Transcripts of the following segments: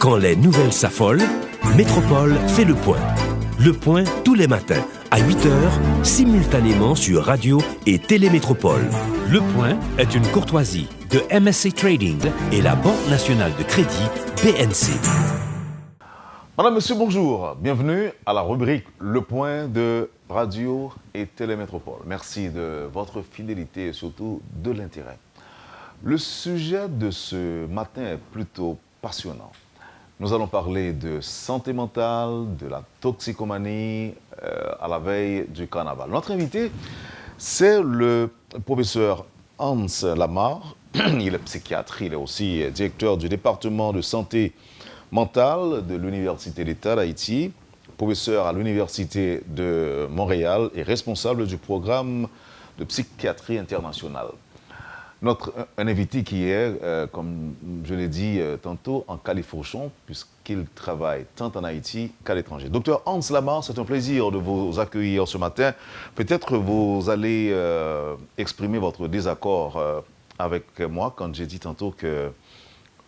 Quand les nouvelles s'affolent, Métropole fait le point. Le point tous les matins, à 8h, simultanément sur Radio et Télémétropole. Le point est une courtoisie de MSC Trading et la Banque nationale de crédit BNC. Madame, Monsieur, bonjour. Bienvenue à la rubrique Le Point de Radio et Télémétropole. Merci de votre fidélité et surtout de l'intérêt. Le sujet de ce matin est plutôt passionnant. Nous allons parler de santé mentale, de la toxicomanie à la veille du carnaval. Notre invité, c'est le professeur Hans Lamar. Il est psychiatre, il est aussi directeur du département de santé mentale de l'Université d'État d'Haïti, professeur à l'Université de Montréal et responsable du programme de psychiatrie internationale. Un invité qui est, comme je l'ai dit tantôt, en califourchon, puisqu'il travaille tant en Haïti qu'à l'étranger. Docteur Hans Lamar, c'est un plaisir de vous accueillir ce matin. Peut-être vous allez exprimer votre désaccord avec moi quand j'ai dit tantôt que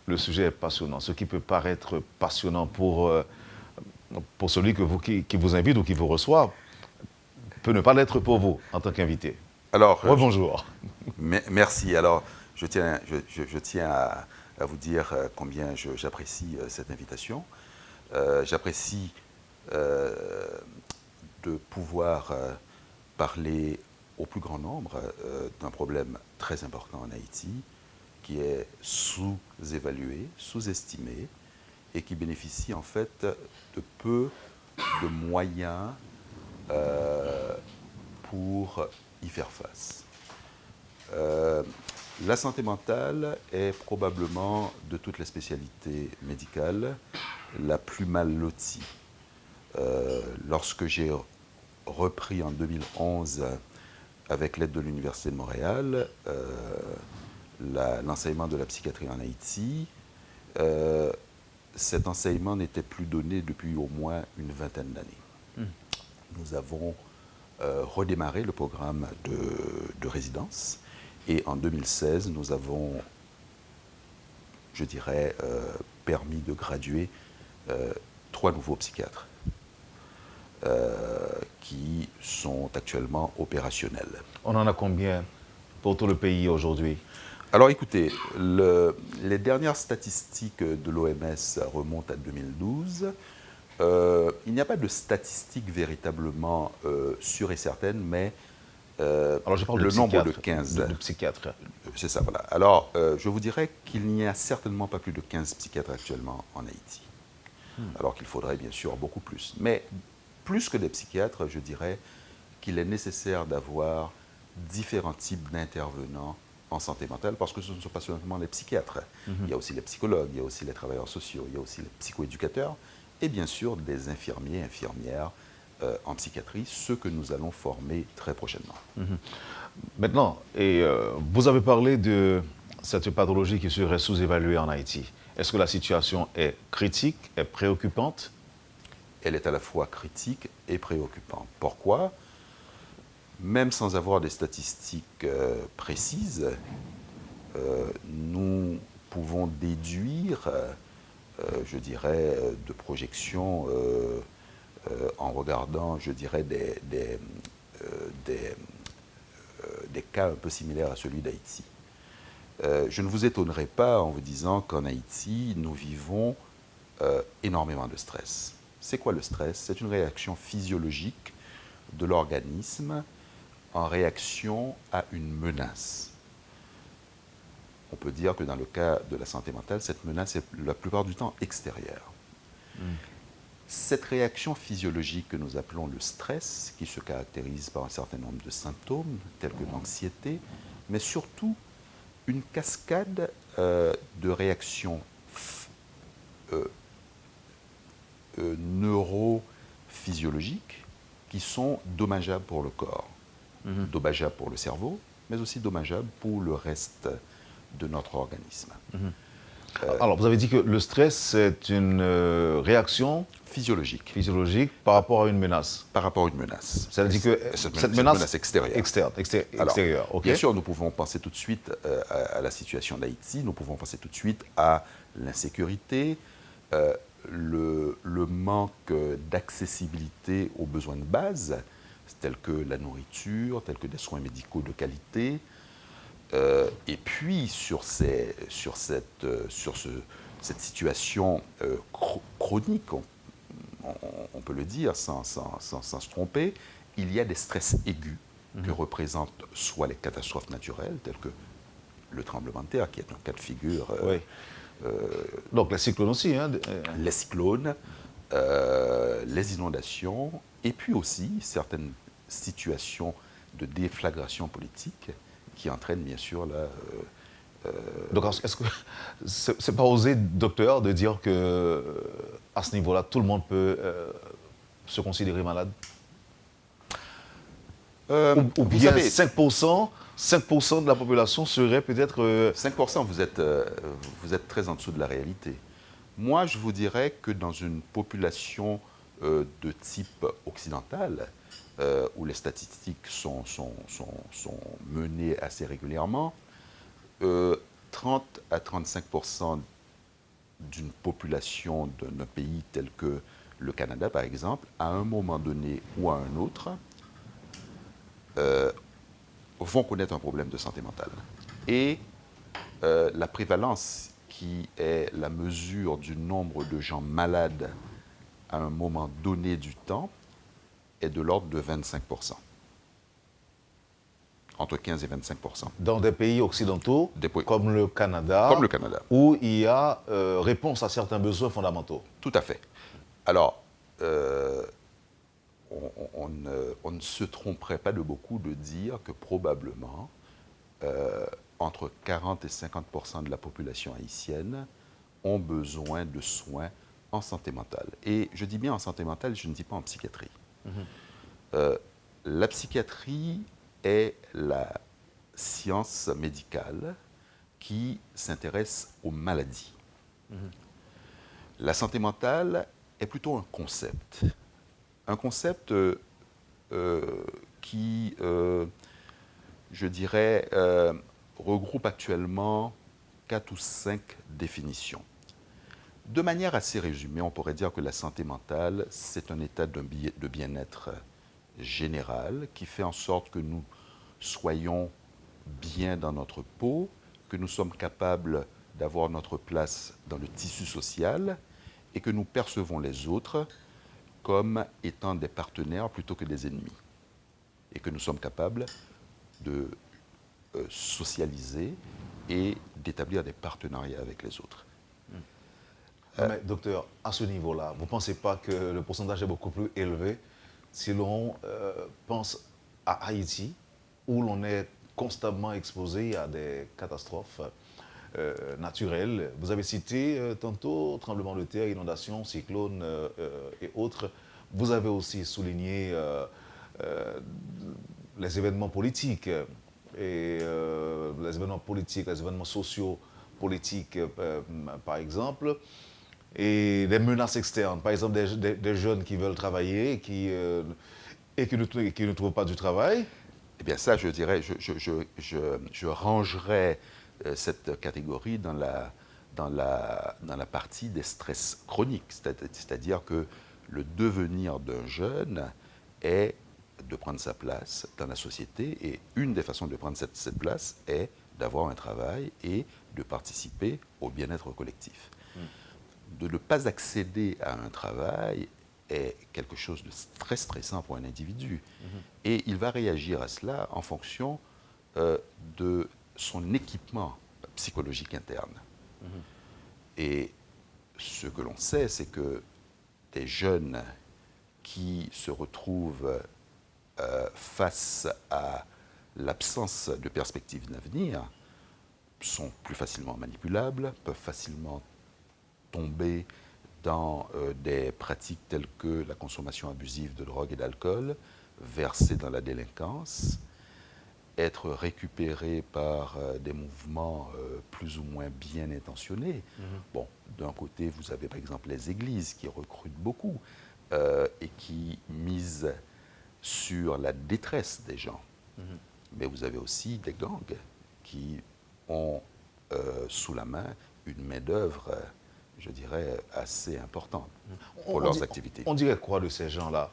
le sujet est passionnant. Ce qui peut paraître passionnant pour celui qui vous invite ou qui vous reçoit peut ne pas l'être pour vous en tant qu'invité. Alors, rebonjour. Merci. Alors, je tiens à vous dire combien j'apprécie cette invitation. J'apprécie de pouvoir parler au plus grand nombre d'un problème très important en Haïti, qui est sous-évalué, sous-estimé, et qui bénéficie en fait de peu de moyens pour y faire face. La santé mentale est probablement, de toutes les spécialités médicales, la plus mal lotie. Lorsque j'ai repris en 2011, avec l'aide de l'Université de Montréal, l'enseignement de la psychiatrie en Haïti, cet enseignement n'était plus donné depuis au moins une vingtaine d'années. Nous avons redémarré le programme de résidence et en 2016, nous avons, je dirais, permis de graduer 3 nouveaux psychiatres qui sont actuellement opérationnels. On en a combien pour tout le pays aujourd'hui? Alors écoutez, les dernières statistiques de l'OMS remontent à 2012. Il n'y a pas de statistiques véritablement sûres et certaines, mais alors je parle le nombre de 15. De psychiatres. C'est ça, voilà. Alors, je vous dirais qu'il n'y a certainement pas plus de 15 psychiatres actuellement en Haïti. Alors qu'il faudrait bien sûr beaucoup plus. Mais plus que des psychiatres, je dirais qu'il est nécessaire d'avoir différents types d'intervenants en santé mentale, parce que ce ne sont pas seulement les psychiatres. Il y a aussi les psychologues, il y a aussi les travailleurs sociaux, il y a aussi les psychoéducateurs, et bien sûr des infirmiers, infirmières en psychiatrie, ceux que nous allons former très prochainement. Maintenant, vous avez parlé de cette pathologie qui serait sous-évaluée en Haïti. Est-ce que la situation est critique, est préoccupante? Elle est à la fois critique et préoccupante. Pourquoi? Même sans avoir des statistiques précises, nous pouvons déduire, je dirais, de projections en regardant, je dirais, des cas un peu similaires à celui d'Haïti. Je ne vous étonnerai pas en vous disant qu'en Haïti, nous vivons énormément de stress. C'est quoi le stress? C'est une réaction physiologique de l'organisme en réaction à une menace. On peut dire que dans le cas de la santé mentale, cette menace est la plupart du temps extérieure. Cette réaction physiologique que nous appelons le stress, qui se caractérise par un certain nombre de symptômes, tels que l'anxiété, mais surtout une cascade de réactions neurophysiologiques qui sont dommageables pour le corps, dommageables pour le cerveau, mais aussi dommageables pour le reste de notre organisme. Alors, vous avez dit que le stress, c'est une réaction physiologique par rapport à une menace. Par rapport à une menace. C'est-à-dire que cette menace extérieure. Extérieure, ok. Bien sûr, nous pouvons penser tout de suite à la situation d'Haïti, nous pouvons penser tout de suite à l'insécurité, le manque d'accessibilité aux besoins de base, tels que la nourriture, tels que des soins médicaux de qualité. Et puis, sur cette situation chronique, on peut le dire sans se tromper, il y a des stress aigus que représentent soit les catastrophes naturelles, telles que le tremblement de terre, qui est un cas de figure. Oui. Donc les cyclones aussi. Hein. Les cyclones, les inondations, et puis aussi certaines situations de déflagration politique qui entraînent bien sûr la... Donc est-ce que c'est pas osé, docteur, de dire que à ce niveau-là, tout le monde peut se considérer malade? Ou bien savez, 5% de la population serait peut-être... 5%, vous êtes très en dessous de la réalité. Moi, je vous dirais que dans une population de type occidental, où les statistiques sont menées assez régulièrement, 30 à 35% d'une population d'un pays tel que le Canada, par exemple, à un moment donné ou à un autre, vont connaître un problème de santé mentale. Et la prévalence, qui est la mesure du nombre de gens malades à un moment donné du temps, est de l'ordre de 25%. Entre 15 et 25%. Dans des pays occidentaux, comme le Canada, où il y a réponse à certains besoins fondamentaux. Tout à fait. Alors, on ne se tromperait pas de beaucoup de dire que probablement, entre 40 et 50% de la population haïtienne ont besoin de soins en santé mentale. Et je dis bien en santé mentale, je ne dis pas en psychiatrie. La psychiatrie est la science médicale qui s'intéresse aux maladies. La santé mentale est plutôt un concept. Un concept qui, je dirais, regroupe actuellement 4 ou 5 définitions. De manière assez résumée, on pourrait dire que la santé mentale, c'est un état de bien-être général qui fait en sorte que nous soyons bien dans notre peau, que nous sommes capables d'avoir notre place dans le tissu social et que nous percevons les autres comme étant des partenaires plutôt que des ennemis. Et que nous sommes capables de socialiser et d'établir des partenariats avec les autres. Mais docteur, à ce niveau-là, vous ne pensez pas que le pourcentage est beaucoup plus élevé si l'on pense à Haïti, où l'on est constamment exposé à des catastrophes naturelles? Vous avez cité tantôt tremblements de terre, inondations, cyclones et autres. Vous avez aussi souligné les événements politiques, et les événements politiques, les événements sociaux, politiques, par exemple, et des menaces externes, par exemple des jeunes qui veulent travailler et qui ne trouvent pas du travail. Eh bien ça, je dirais, je rangerais cette catégorie dans la partie des stress chroniques, c'est-à-dire que le devenir d'un jeune est de prendre sa place dans la société, et une des façons de prendre cette place est d'avoir un travail et de participer au bien-être collectif. De ne pas accéder à un travail est quelque chose de très stressant pour un individu. Et il va réagir à cela en fonction de son équipement psychologique interne. Et ce que l'on sait, c'est que des jeunes qui se retrouvent face à l'absence de perspective d'avenir sont plus facilement manipulables, peuvent facilement tomber dans des pratiques telles que la consommation abusive de drogue et d'alcool, verser dans la délinquance, être récupérés par des mouvements plus ou moins bien intentionnés. Bon, d'un côté, vous avez par exemple les églises qui recrutent beaucoup et qui misent sur la détresse des gens. Mais vous avez aussi des gangs qui ont sous la main une main-d'œuvre je dirais, assez importante pour leurs activités. On dirait quoi de ces gens-là?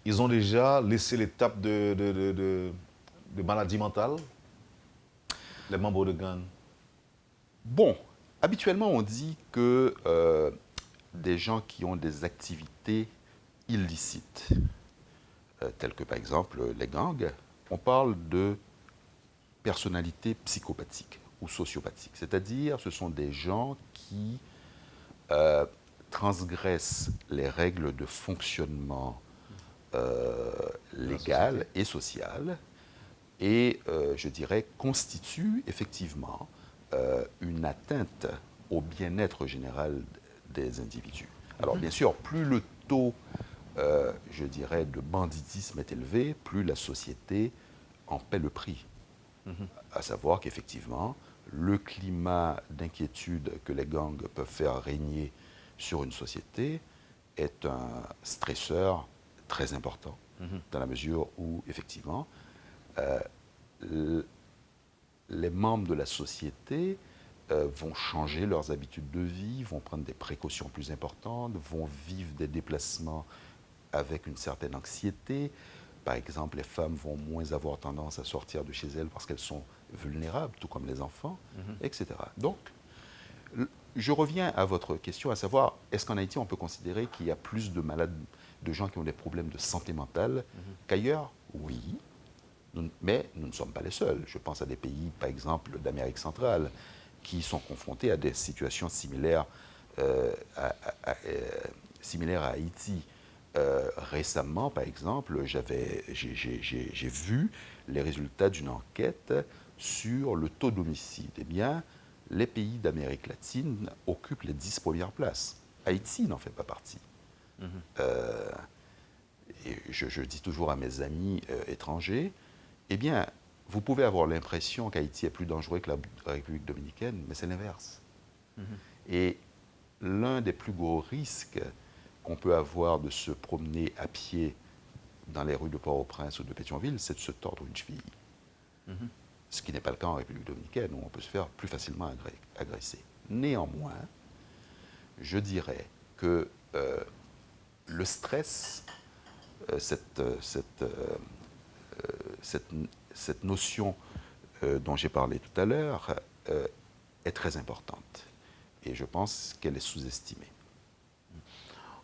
Ils ont déjà laissé l'étape de maladie mentale, les membres de gang? Bon, habituellement, on dit que des gens qui ont des activités illicites, telles que par exemple les gangs, on parle de personnalités psychopathiques ou sociopathiques. C'est-à-dire, ce sont des gens qui transgressent les règles de fonctionnement légal et social et, je dirais, constituent effectivement une atteinte au bien-être général des individus. Alors, bien sûr, plus le taux, je dirais, de banditisme est élevé, plus la société en paie le prix. À savoir qu'effectivement, le climat d'inquiétude que les gangs peuvent faire régner sur une société est un stresseur très important, dans la mesure où, effectivement, les membres de la société vont changer leurs habitudes de vie, vont prendre des précautions plus importantes, vont vivre des déplacements avec une certaine anxiété. Par exemple, les femmes vont moins avoir tendance à sortir de chez elles parce qu'elles sont vulnérables, tout comme les enfants, etc. Donc, je reviens à votre question, à savoir, est-ce qu'en Haïti, on peut considérer qu'il y a plus de malades, de gens qui ont des problèmes de santé mentale qu'ailleurs? Oui, mais nous ne sommes pas les seuls. Je pense à des pays, par exemple, d'Amérique centrale, qui sont confrontés à des situations similaires à Haïti. Récemment, par exemple, j'ai vu les résultats d'une enquête sur le taux d'homicide. Eh bien, les pays d'Amérique latine occupent les 10 premières places. Haïti n'en fait pas partie. Et je dis toujours à mes amis étrangers, eh bien, vous pouvez avoir l'impression qu'Haïti est plus dangereux que la République dominicaine, mais c'est l'inverse. Et l'un des plus gros risques qu'on peut avoir de se promener à pied dans les rues de Port-au-Prince ou de Pétionville, c'est de se tordre une cheville. Ce qui n'est pas le cas en République dominicaine, où on peut se faire plus facilement agresser. Néanmoins, je dirais que le stress, cette notion dont j'ai parlé tout à l'heure est très importante. Et je pense qu'elle est sous-estimée.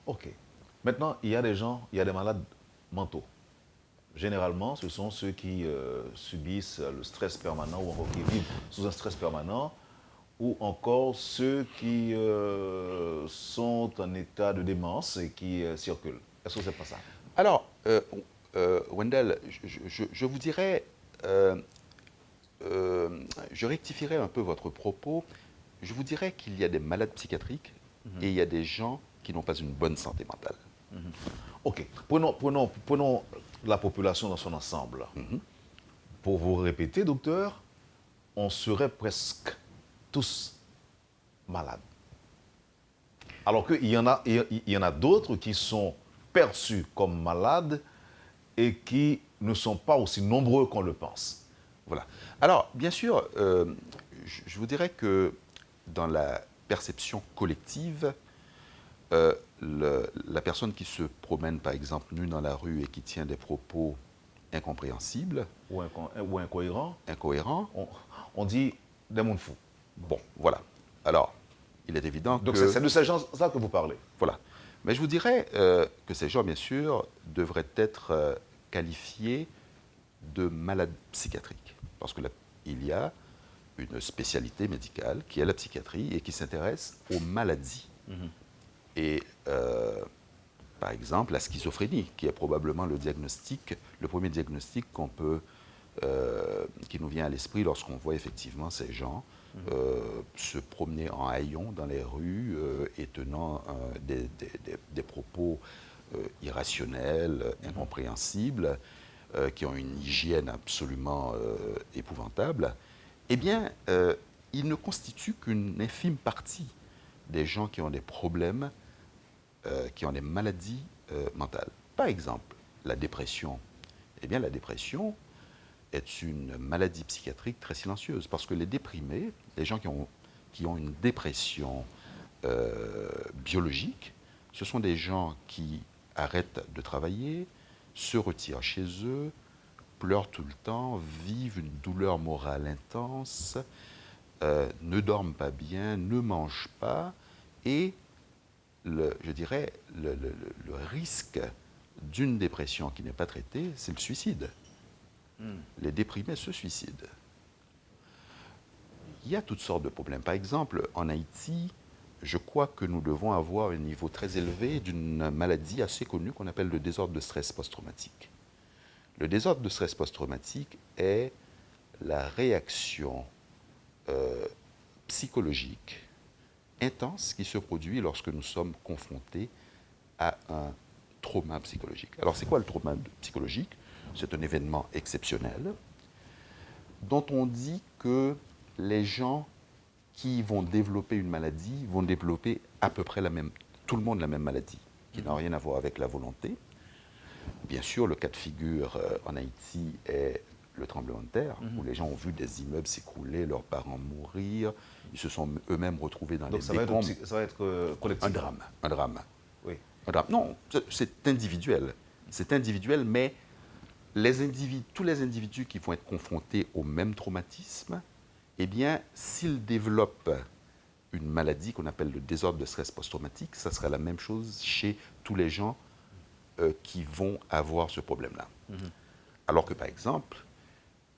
OK. Maintenant, il y a des gens, il y a des malades mentaux. Généralement, ce sont ceux qui subissent le stress permanent ou encore qui vivent sous un stress permanent, ou encore ceux qui sont en état de démence et qui circulent. Est-ce que c'est pas ça? Alors, Wendell, je vous dirais, je rectifierai un peu votre propos. Je vous dirais qu'il y a des malades psychiatriques et il y a des gens qui n'ont pas une bonne santé mentale. OK. Prenons la population dans son ensemble. Pour vous répéter, docteur, on serait presque tous malades. Alors qu'il y en a d'autres qui sont perçus comme malades et qui ne sont pas aussi nombreux qu'on le pense. Voilà. Alors, bien sûr, je vous dirais que dans la perception collective, la personne qui se promène, par exemple, nue dans la rue et qui tient des propos incompréhensibles Ou incohérents. On dit des mondes fous. Bon, voilà. Alors, il est évident Donc que... c'est de ces gens-là que vous parlez. Voilà. Mais je vous dirais que ces gens, bien sûr, devraient être qualifiés de malades psychiatriques. Parce qu'il y a une spécialité médicale qui est la psychiatrie et qui s'intéresse aux maladies. Et par exemple, la schizophrénie, qui est probablement le premier diagnostic qui nous vient à l'esprit lorsqu'on voit effectivement ces gens se promener en haillons dans les rues et tenant des propos irrationnels, incompréhensibles, qui ont une hygiène absolument épouvantable. Eh bien, ils ne constituent qu'une infime partie des gens qui ont des problèmes, qui ont des maladies mentales. Par exemple, la dépression. Eh bien, la dépression est une maladie psychiatrique très silencieuse, parce que les déprimés, les gens qui ont une dépression biologiques. Ce sont des gens qui arrêtent de travailler, se retirent chez eux, pleurent tout le temps, vivent une douleur morale intense, ne dorment pas bien, ne mangent pas, et je dirais le risque d'une dépression qui n'est pas traitée, c'est le suicide. Les déprimés se suicident. Il y a toutes sortes de problèmes. Par exemple, en Haïti, je crois que nous devons avoir un niveau très élevé d'une maladie assez connue qu'on appelle le désordre de stress post-traumatique. Le désordre de stress post-traumatique est la réaction psychologique intense qui se produit lorsque nous sommes confrontés à un trauma psychologique. Alors, c'est quoi le trauma psychologique? C'est un événement exceptionnel dont on dit que les gens qui vont développer une maladie vont développer à peu près tout le monde la même maladie, qui n'a rien à voir avec la volonté. Bien sûr, le cas de figure en Haïti est le tremblement de terre, où les gens ont vu des immeubles s'écrouler, leurs parents mourir, ils se sont eux-mêmes retrouvés dans les décombres. Donc ça va être collectif. Un drame. Oui. Un drame. Non, c'est individuel. C'est individuel, mais tous les individus qui vont être confrontés au même traumatisme, eh bien, s'ils développent une maladie qu'on appelle le désordre de stress post-traumatique, ça sera la même chose chez tous les gens qui vont avoir ce problème-là. Alors que, par exemple,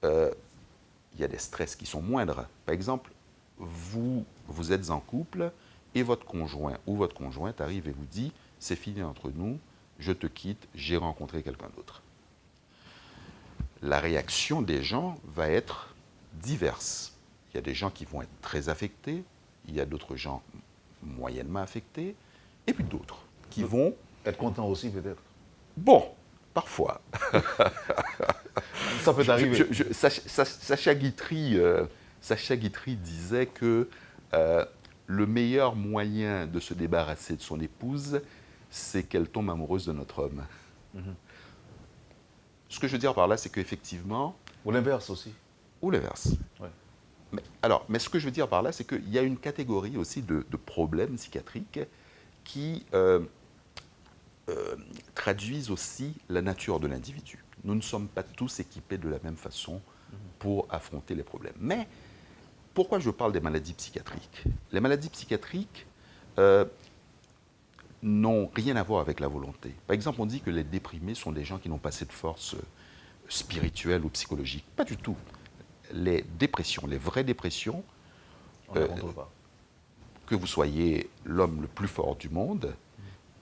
il y a des stress qui sont moindres. Par exemple, vous êtes en couple et votre conjoint ou votre conjointe arrive et vous dit « c'est fini entre nous, je te quitte, j'ai rencontré quelqu'un d'autre ». La réaction des gens va être diverse. Il y a des gens qui vont être très affectés, il y a d'autres gens moyennement affectés, et puis d'autres qui vont... Être contents aussi, peut-être. Bon, parfois. Ça peut arriver. Sacha Guitry disait que le meilleur moyen de se débarrasser de son épouse, c'est qu'elle tombe amoureuse de notre homme. Ce que je veux dire par là, c'est qu'effectivement... Ou l'inverse aussi. Ou l'inverse. Ouais. Mais ce que je veux dire par là, c'est qu'il y a une catégorie aussi de problèmes psychiatriques qui traduisent aussi la nature de l'individu. Nous ne sommes pas tous équipés de la même façon pour affronter les problèmes. Mais pourquoi je parle des maladies psychiatriques? Les maladies psychiatriques n'ont rien à voir avec la volonté. Par exemple, on dit que les déprimés sont des gens qui n'ont pas assez de force spirituelle ou psychologique. Pas du tout. Les dépressions, les vraies dépressions, On ne contrôle pas. que vous soyez l'homme le plus fort du monde.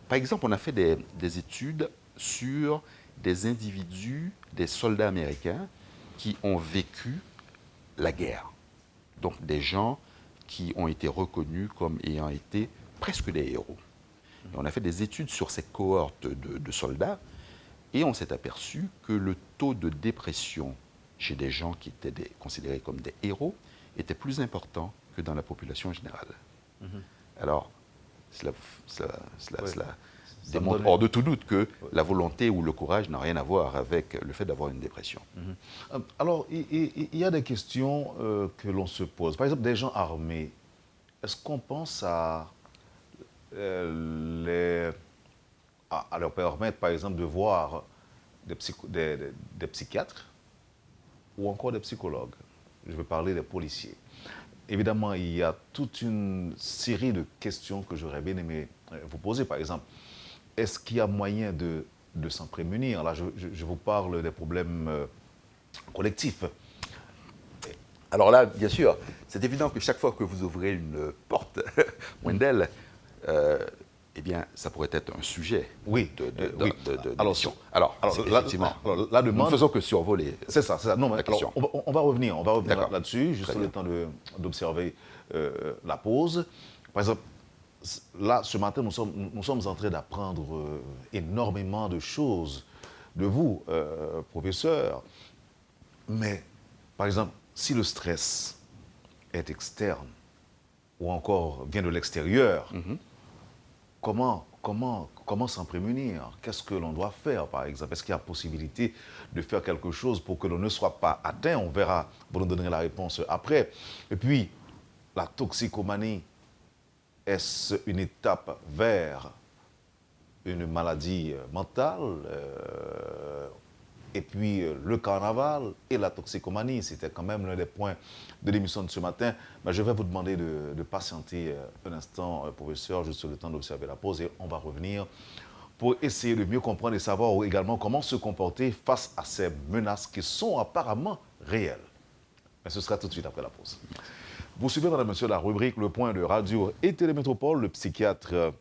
Par exemple, on a fait des études sur des individus, des soldats américains qui ont vécu la guerre. Donc des gens qui ont été reconnus comme ayant été presque des héros. Et on a fait des études sur ces cohortes de soldats et on s'est aperçu que le taux de dépression chez des gens qui étaient considérés comme des héros était plus important que dans la population générale. Alors, cela démontre hors de tout doute que la volonté ou le courage n'a rien à voir avec le fait d'avoir une dépression. Alors, il y a des questions que l'on se pose. Par exemple, des gens armés. Est-ce qu'on pense à leur permettre, par exemple, de voir des psychiatres ou encore des psychologues? Je veux parler des policiers. Évidemment, il y a toute une série de questions que j'aurais bien aimé vous poser. Par exemple, est-ce qu'il y a moyen de s'en prémunir? Là, je vous parle des problèmes collectifs. Alors là, bien sûr, c'est évident que chaque fois que vous ouvrez une porte, Wendell, eh bien, ça pourrait être un sujet oui. d'émission. Alors, effectivement, la demande, nous ne faisons que survoler c'est ça. Non, mais la question. Alors, on va revenir là-dessus, juste le temps d'observer la pause. Par exemple, là, ce matin, nous sommes en train d'apprendre énormément de choses de vous, professeur. Mais, par exemple, si le stress est externe ou encore vient de l'extérieur, comment s'en prémunir? Qu'est-ce que l'on doit faire, par exemple? Est-ce qu'il y a possibilité de faire quelque chose pour que l'on ne soit pas atteint? On verra, vous nous donnerez la réponse après. Et puis, la toxicomanie, est-ce une étape vers une maladie mentale et puis le carnaval et la toxicomanie, c'était quand même l'un des points de l'émission de ce matin. Mais je vais vous demander de patienter un instant, professeur, juste le temps d'observer la pause et on va revenir pour essayer de mieux comprendre et savoir également comment se comporter face à ces menaces qui sont apparemment réelles. Mais ce sera tout de suite après la pause. Vous suivez, madame, monsieur, la rubrique Le Point de Radio et Télémétropole. Le psychiatre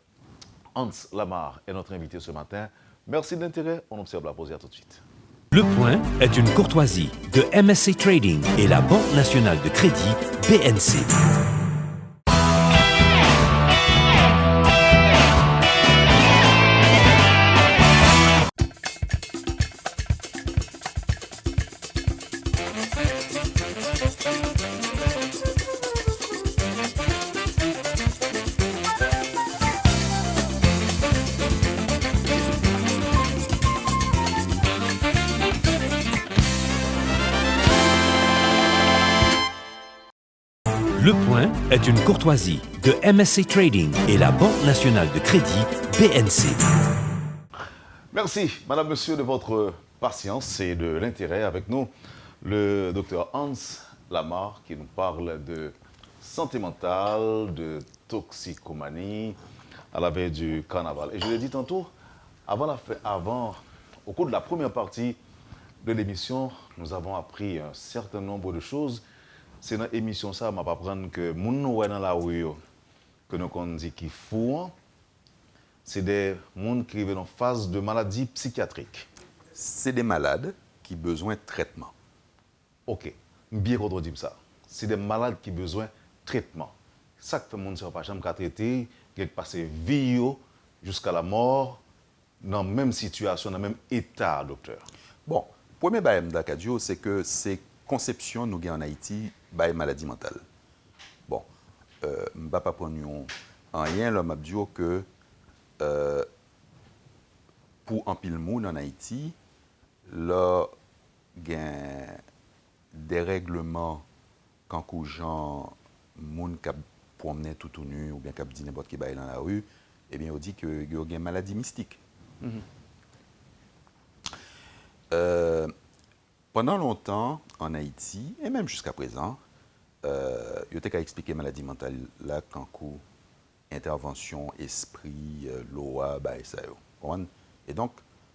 Hans Lamar est notre invité ce matin. Merci de l'intérêt. On observe la pause et à tout de suite. Le Point est une courtoisie de MSC Trading et la Banque nationale de crédit BNC. Le Point est une courtoisie de MSC Trading et la Banque nationale de crédit BNC. Merci, madame, monsieur, de votre patience et de l'intérêt avec nous. Le docteur Hans Lamar qui nous parle de santé mentale, de toxicomanie à la veille du carnaval. Et je l'ai dit tantôt, au cours de la première partie de l'émission, nous avons appris un certain nombre de choses. C'est dans l'émission ça, je vais apprendre que les gens dans la rue, que nous avons dit qu'il faut, c'est des gens qui vivent en phase de maladie psychiatrique. C'est des malades qui ont besoin de traitement. Ok, bien qu'on dise ça. C'est des malades qui ont besoin de traitement. Ça que les gens ne pas jamais traiter, qui passent vie jusqu'à la mort, dans la même situation, dans le même état, docteur. Bon, le premier bail d'Akadio, c'est que ces conceptions nous avons en Haïti, bail maladie mentale. Bon, je ne vais pas prendre en rien, là, je dis que pour un pile monde en Haïti, là, il y a des règlements quand les gens qui promenent tout nu ou bien qui disent n'importe qui dans la rue, eh bien, on dit qu'il y a une maladie mystique. Pendant longtemps, en Haïti, et même jusqu'à présent, il y a expliqué la maladie mentale là quand coup intervention, esprit, loi, ça. Et donc,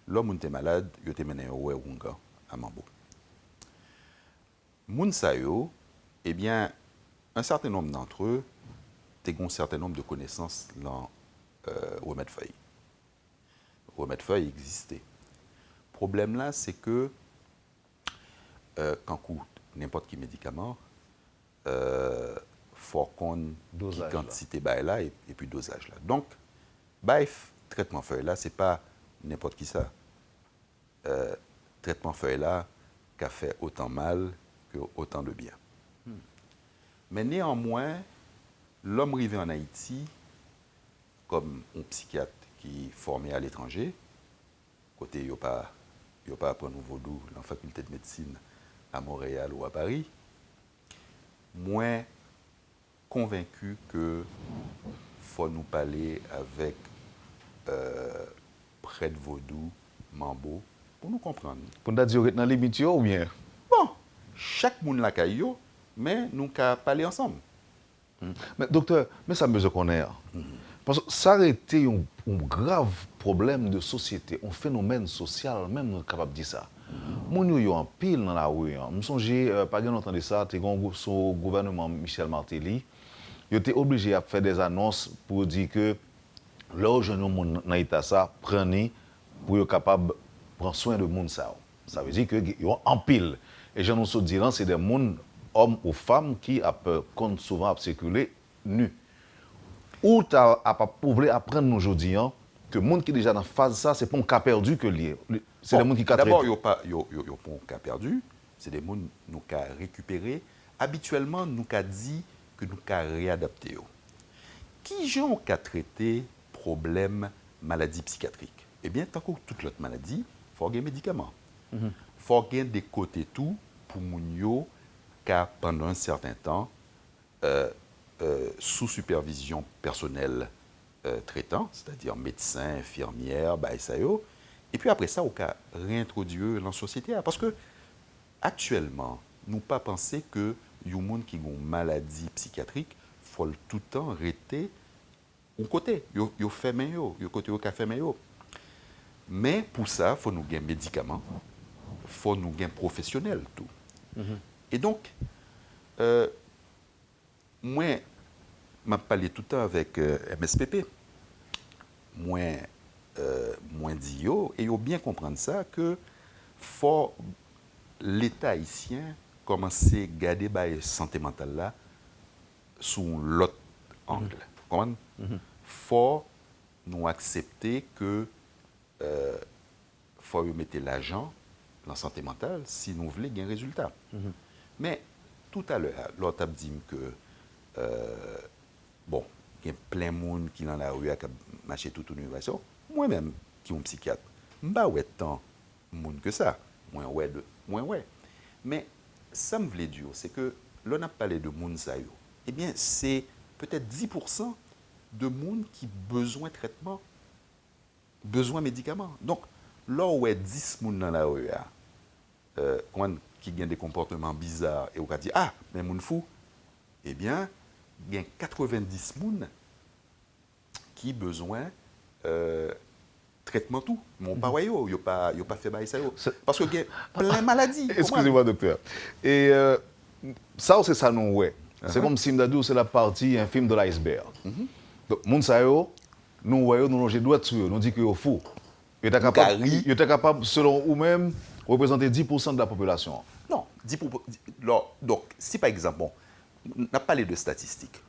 l'homme qui est malade, il est mené au Wunga, à Mambo. Moun sa yo, eh bien, un certain nombre d'entre eux ont un certain nombre de connaissances dans remède feuille. Remède feuille existait. Le problème là, c'est que quand on n'importe quel médicament, faut qu'on Dosage, quantité là et puis dosage là. Donc, baif traitement feuille là, c'est pas n'importe qui ça. Traitement feuille là qui a fait autant mal que autant de bien. Mais néanmoins, l'homme arrivé en Haïti, comme un psychiatre qui est formé à l'étranger, côté il n'y a pas apprendre au vaudou dans la faculté de médecine à Montréal ou à Paris, moins convaincu que faut nous parler avec prêtre vaudou, Mambo, pour nous comprendre. Pour nous dire dans les limite ou bien? Bon, chaque monde la caillou, mais nous qu'à parler ensemble. Mais docteur, mais ça me besoin qu'on ait. Parce que ça a été un grave problème de société, un phénomène social, même nous sommes capables de dire ça. Moun yo en pile dans la rue. Je songe, pas bien entendu ça, c'était le gouvernement Michel Martelly. Il était obligé à faire des annonces pour dire que là où je nous dans l'état ça, prenez pour être capable de prendre soin de moun ça. Ça veut dire que yo en pile. Et je nous dis là, c'est des moun, hommes ou femmes qui comptent souvent à circuler nus. Ou tu as pas apprendre aujourd'hui que les gens qui sont déjà dans la phase ça, c'est pas un cas perdu que lié. C'est des gens qui ont d'abord, il n'y a pas un cas perdu, c'est des gens qui nous avons récupéré. Habituellement, nous avons dit que nous avons réadapté. Qui gens ont traité problème maladie psychiatrique? Eh bien, tant que toute l'autre maladie, il faut avoir des médicaments. Il faut avoir des côtés tout pour les gens qui, pendant un certain temps, sous supervision personnelle traitant, c'est-à-dire médecin, infirmière, SAO, et puis après ça, on a réintroduire dans la société. Parce que actuellement, nous pas penser que les gens qui ont une maladie psychiatrique, il faut tout le temps rester au côté. Ils fait meilleur, ils côté au café meilleur. Mais pour ça, il faut nous gagner médicaments, il faut nous gagner professionnels tout. Et donc, moi, je parlé tout le temps avec MSPP. Moi, dit yo, et yo bien comprendre ça que faut l'État haïtien commencer à garder la santé mentale là sous l'autre angle. Comment? Faut nous accepter que faut mettre l'argent dans la santé mentale si nous voulons gagner un résultat. Mais tout à l'heure, l'autre a dit que bon, il y a plein de monde qui dans la rue a marché toute une innovation. Moi-même, qui suis un psychiatre, je ne sais pas tant de monde que ça. Moins ouais. Mais ça me voulait dire, c'est que l'on a parlé de monde ça, eh bien, c'est peut-être 10% de monde qui a besoin de traitement, besoin de médicaments. Donc, là où il y a 10 monde dans la rue, qui ont des comportements bizarres, et on va dire, ah, mais monde fou, eh bien, il y a 90 personnes qui ont besoin de traitement tout. Mon papa, il n'a pas fait ça. Parce qu'il y a plein de maladies. Excusez-moi, docteur. Et ça, c'est ça, non, ouais. C'est comme si Mdadou, c'est la partie infime de l'iceberg. Donc, moun sa yo, nous voyons, nous longeons droit dessus, nous dit que c'est faux. Il est capable, selon vous-même, représenter 10% de la population. Non, 10%. Donc, si par exemple, on a parlé de statistiques,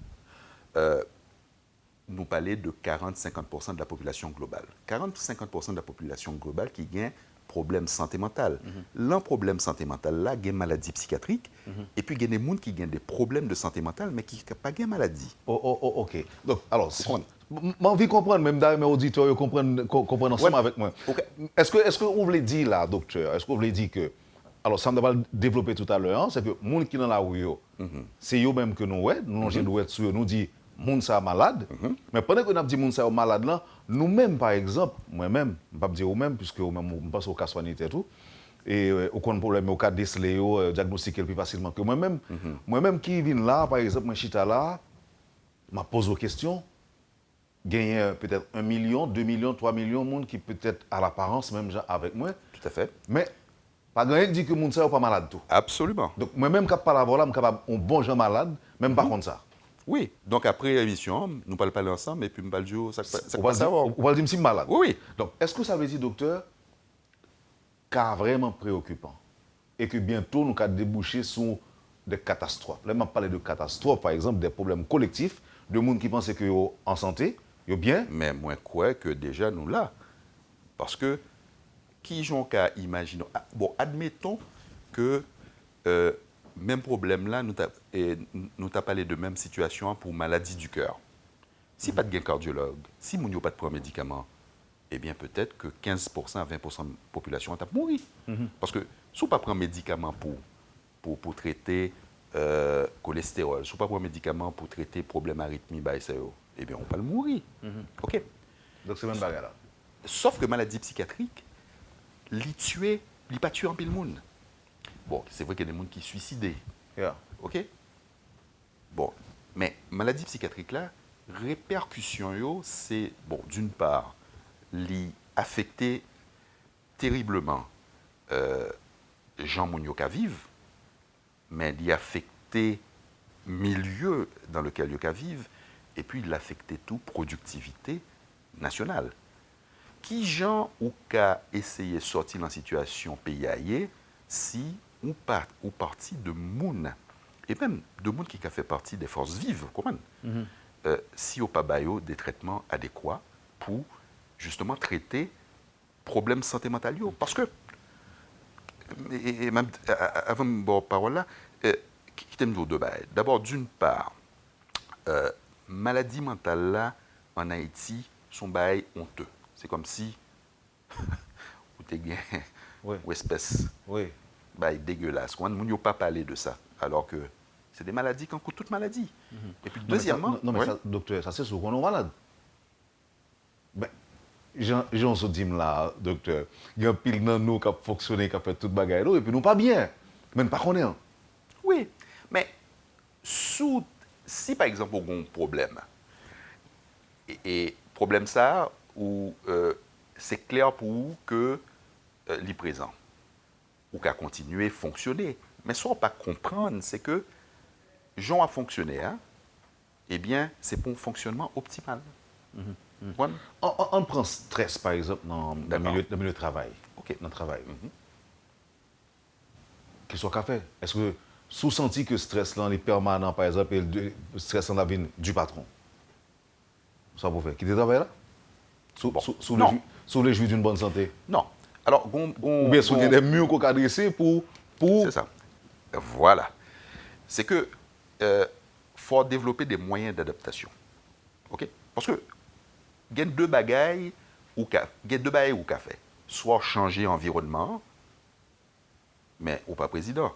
nous parlons de 40-50% de la population globale. 40-50% de la population globale qui a un problème santé mentale. L'un problème santé mentale, là, il y a une maladie psychiatrique, et puis il y a des gens qui ont des problèmes de santé mentale, mais qui n'ont pas de maladie. Ok. Donc, alors, j'ai envie de comprendre, même d'ailleurs, mes auditeurs comprennent ensemble avec moi. Okay. Est-ce que vous voulez dire là, docteur, est-ce que vous voulez dire que, alors ça me va développer tout à l'heure, hein, c'est que les gens qui sont dans la rue, c'est eux-mêmes que nous, nous être sur nous dit, moun sa malade, mais pendant que nous dit moun sa malade là, nous-mêmes par exemple, moi-même, je ne vais pas dire vous-même, puisque vous-même, je pense au cas sanitaire et tout, et aucun problème, au cas déceler, diagnostiquer plus facilement que moi-même. Moi-même qui viens là, par exemple, moi chita là, je pose aux questions, gagner peut-être 1 million, 2 millions, 3 millions de monde qui peut-être à l'apparence même avec moi. Tout à fait. Mais pas grand qui dit que moun sa pas malade tout. Absolument. Donc moi-même quand parle là, je capable un bon gens malade, même pas contre ça. Oui, donc après l'émission, nous allons parler ensemble et puis nous allons dire ça passe à on va dire que je suis malade. Oui. Donc, est-ce que ça veut dire, docteur, cas vraiment préoccupant et que bientôt nous allons déboucher sur des catastrophes? Là, je parle de catastrophes, par exemple, des problèmes collectifs, de gens qui pensent que sont en santé, sont bien. Mais moi, je crois que déjà nous là. Parce que, qui j'en qu'à imaginer. Bon, admettons que même problème là, nous avons parlé de même situation pour maladie du cœur. Si pas de cardiologue, si nous n'avons pas de prendre médicaments, eh bien peut-être que 15% à 20% de la population va mourir. Parce que si on ne pas prendre médicaments pour traiter cholestérol, si on ne pas prendre médicaments pour traiter problème arythmie, eh bien on va mourir. OK? Donc c'est même bagarre là. Sauf que maladie psychiatrique, il pas tué en pile monde. Bon, c'est vrai qu'il y a des gens qui sont suicidés. Yeah. OK? Bon, mais maladie psychiatrique là, répercussion, c'est, bon, d'une part, affecter terriblement Jean Mounioka vivent, mais affecter milieu dans lequel Yoka vivent, et puis l'affecter tout productivité nationale. Qui Jean ou qu'a essayé de sortir dans la situation pays si ou partie de moun, et même de moun qui a fait partie des forces vives, comment? Si au pas bayo des traitements adéquats pour justement traiter problèmes santé mentale. Parce que, et même avant de me parole là, qui t'aime deux bails. D'abord, d'une part, maladie mentale là en Haïti sont bails honteux. C'est comme si ou t'es gain ou espèce. Oui. Bah, dégueulasse. On ne peut pas parler de ça, alors que C'est des maladies qui coûtent toute maladie. Et puis, deuxièmement... Non, mais ça, docteur, ça c'est ce qu'on est malade. Ben, j'en se dit là, docteur, il y a un pile dans nous qui a fonctionné, qui a fait toute bagaille, et puis nous pas bien. Même pas qu'on est. Oui, mais si par exemple on a un problème, et problème ça, où c'est clair pour vous que l'est présent, ou qu'à continuer à fonctionner. Mais ce qu'on ne peut pas comprendre, c'est que Jean a fonctionné, hein, eh bien, c'est pour un fonctionnement optimal. On prend stress, par exemple, dans le milieu de travail. OK. Dans le travail. Qu'est-ce qu'on a fait? Est-ce que sous-senti que le stress là, est permanent, par exemple, et le stress en la vie du patron? Ça vous fait quitter le travail là? Sous les joues d'une bonne santé? Non. Alors, ou bien sous des murs qu'on a dressés pour... C'est ça. Voilà. C'est que faut développer des moyens d'adaptation. OK? Parce que il y a deux bagailles ou qu'a fait. Soit changer environnement, mais ou pas président.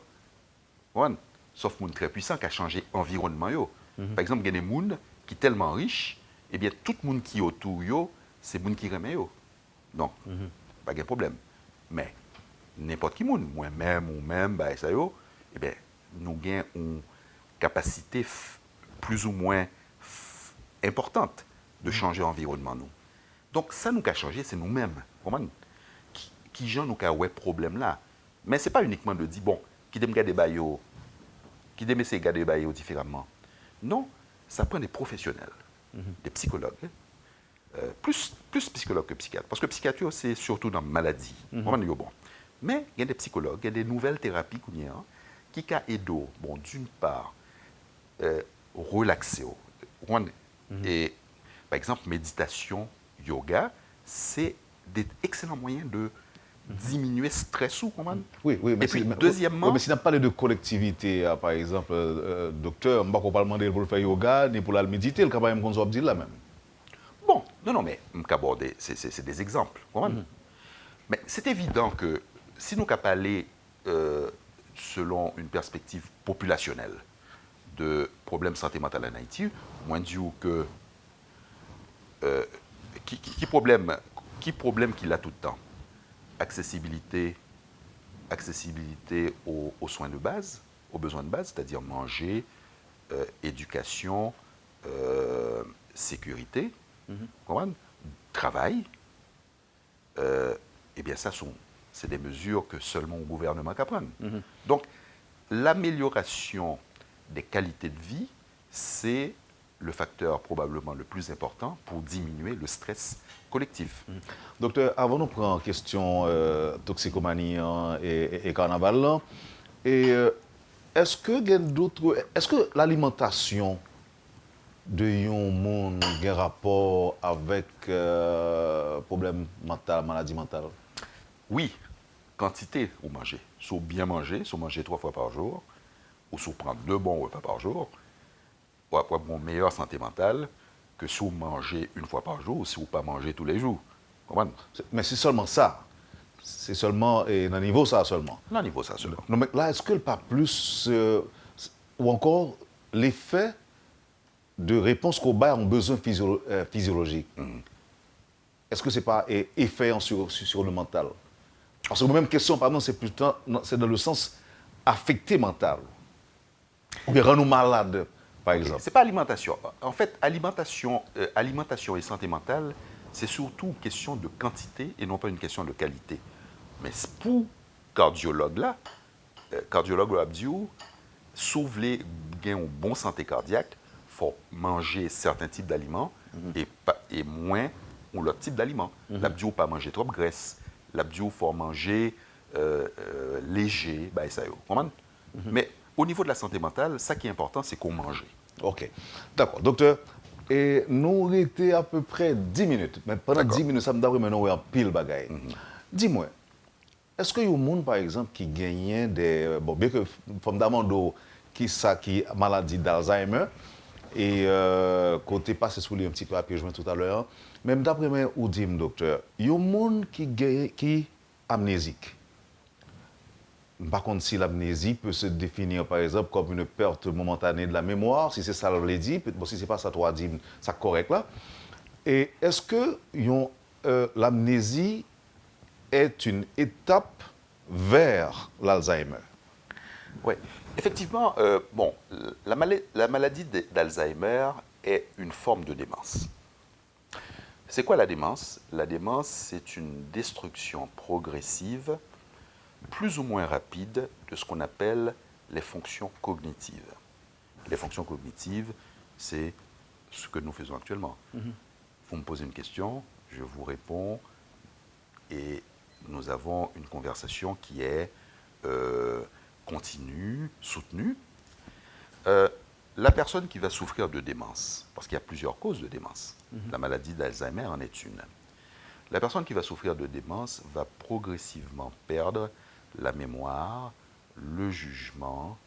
Ouais. Sauf moun très puissant qui a changé environnement yo. Par exemple, il y a des gens qui sont tellement riches, eh bien tout le monde qui est autour yo, c'est moun qui remet yo. Donc, pas de problème. Mais n'importe qui moun, moi-même ou même bah ça yo, eh bien nous avons une capacité plus ou moins importante de changer l'environnement. Nous. Donc, ça nous a changé, c'est nous-mêmes. Qui gens nous a ouais problème là. Mais ce n'est pas uniquement de dire, bon, qui aime garder bayo, qui aime essayer de garder bayo différemment. Non, ça prend des professionnels, des psychologues, plus psychologues que psychiatres. Parce que psychiatrie, c'est surtout dans la maladie. Bon. Mais il y a des psychologues, il y a des nouvelles thérapies qui ont aidé, bon, d'une part, relaxer. Et, par exemple, méditation, yoga, c'est des excellents moyens de diminuer le stress ou comment? Oui, mais, et puis, deuxièmement... mais si on parle de collectivité, par exemple, docteur, on ne va pas demander pour faire yoga, ni pour la méditer, le cas même qu'on dire là même. Bon, non, mais c'est des exemples. Mais c'est évident que si nous parlons selon une perspective populationnelle de problèmes santé mentale en Haïti, moins dire que qui problème qu'il a tout le temps? Accessibilité aux soins de base, aux besoins de base, c'est-à-dire manger, éducation, sécurité, travail. Eh bien, ça c'est des mesures que seulement le gouvernement peut prendre. Donc, l'amélioration des qualités de vie, c'est le facteur probablement le plus important pour diminuer le stress collectif. Docteur, avant de prendre en question toxicomanie et carnaval, est-ce que l'alimentation de yon monde a un rapport avec problème mental, maladie mentale? Oui, quantité ou manger. Soit bien manger, soit manger 3 fois par jour, ou soit prendre 2 bons repas par jour, pour avoir une meilleure santé mentale que si vous mangez 1 fois par jour ou si vous ne pas manger tous les jours. Comment? Mais c'est seulement ça. C'est seulement, et dans le niveau ça seulement. Dans le niveau ça seulement. Non, mais là, est-ce que pas plus, ou encore l'effet de réponse qu'au bas ont besoin physiologique? Est-ce que ce n'est pas effet sur le mental? Parce que même question, pardon, c'est plutôt, c'est dans le sens affecté mental. Ou bien rend-nous malades, par exemple. Ce n'est pas alimentation. En fait, alimentation et santé mentale, c'est surtout une question de quantité et non pas une question de qualité. Mais pour cardiologue là, cardiologue Abdiou, si vous voulez gagner une bonne santé cardiaque, il faut manger certains types d'aliments et moins l'autre type d'aliments. L'Abdiou pas manger trop de graisse. L'Abdiou faut manger léger, bah, ça y est. Mais au niveau de la santé mentale, ça qui est important, c'est qu'on mange. OK. D'accord. Docteur, et nous étions à peu près 10 minutes. Mais pendant 10 minutes, ça me donne maintenant un pile bagaille. Dis-moi, est-ce qu'il y a des gens, par exemple, qui gagnent des... Bon, bien que fondamentalement, qui maladie d'Alzheimer, et côté passé sous lui un petit peu à pied, je tout à l'heure, même d'après moi, ou dit docteur, il y a des gens qui amnésiques. par contre, si l'amnésie peut se définir, par exemple, comme une perte momentanée de la mémoire, si c'est ça qu'on l'a dit, bon, si c'est pas ça, toi, dit, ça correct là. Et est-ce que l'amnésie est une étape vers l'Alzheimer? Oui, effectivement, la maladie d'Alzheimer est une forme de démence. C'est quoi la démence? La démence, c'est une destruction progressive, plus ou moins rapide, de ce qu'on appelle les fonctions cognitives. Les fonctions cognitives, c'est ce que nous faisons actuellement. Vous me posez une question, je vous réponds, et nous avons une conversation qui est continue, soutenue. La personne qui va souffrir de démence, parce qu'il y a plusieurs causes de démence, la maladie d'Alzheimer en est une. La personne qui va souffrir de démence va progressivement perdre la mémoire, le jugement,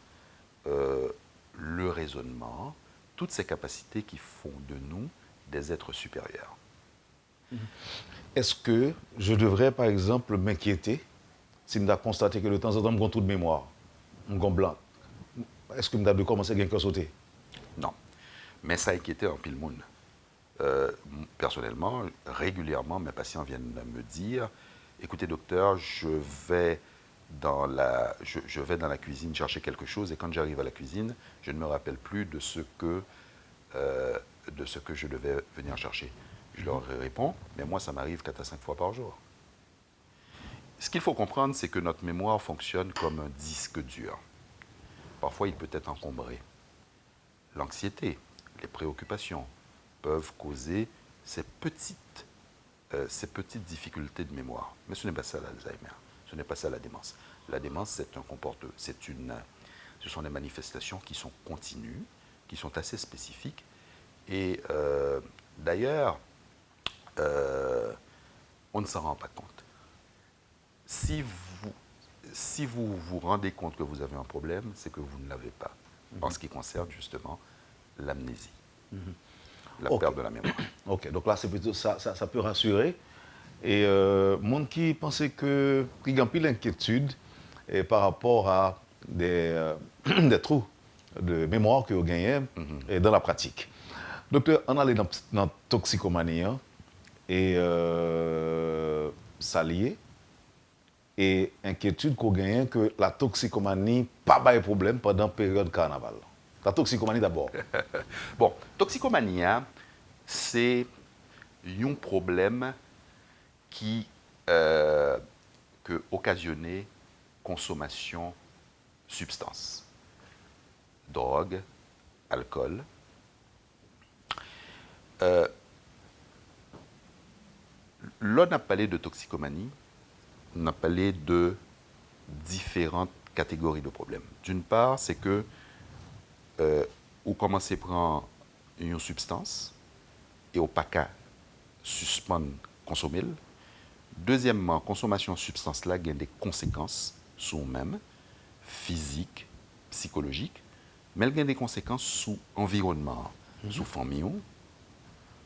le raisonnement, toutes ces capacités qui font de nous des êtres supérieurs. Est-ce que je devrais, par exemple, m'inquiéter si je dois constater que de temps en temps, je suis tout de mémoire, je suis blanc? Est-ce que je dois commencer à sauter? Non. Mais ça inquiétait en pile monde. Personnellement, régulièrement, mes patients viennent me dire « Écoutez, docteur, je vais dans la cuisine chercher quelque chose et quand j'arrive à la cuisine, je ne me rappelle plus de ce que je devais venir chercher. » Je leur réponds « Mais moi, ça m'arrive 4 à 5 fois par jour. » Ce qu'il faut comprendre, c'est que notre mémoire fonctionne comme un disque dur. Parfois, il peut être encombré. L'anxiété, les préoccupations peuvent causer ces petites difficultés de mémoire. Mais ce n'est pas ça l'Alzheimer, ce n'est pas ça la démence. La démence, ce sont des manifestations qui sont continues, qui sont assez spécifiques. Et d'ailleurs, on ne s'en rend pas compte. Si vous vous rendez compte que vous avez un problème, c'est que vous ne l'avez pas, en ce qui concerne justement l'amnésie, la perte de la mémoire. Ok, donc là, c'est plutôt ça peut rassurer. Et monde qui pensait qu'il y a un peu d'inquiétude par rapport à des trous de mémoire que vous gagnez dans la pratique. Docteur, on allait dans la toxicomanie et ça lié. Et inquiétude qu'on gagne que la toxicomanie pas de problème pendant la période carnaval. La toxicomanie d'abord. Bon, toxicomanie, c'est un problème qui occasionne consommation substance, drogue, alcool. L'on a parlé de toxicomanie. On a parlé de différentes catégories de problèmes. D'une part, c'est que vous commencez à prendre une substance et au pas qu'à suspendre, consommer. Deuxièmement, consommation de substance là a des conséquences sur nous-mêmes, physiques, psychologiques, mais elle a des conséquences sur l'environnement, sur la famille,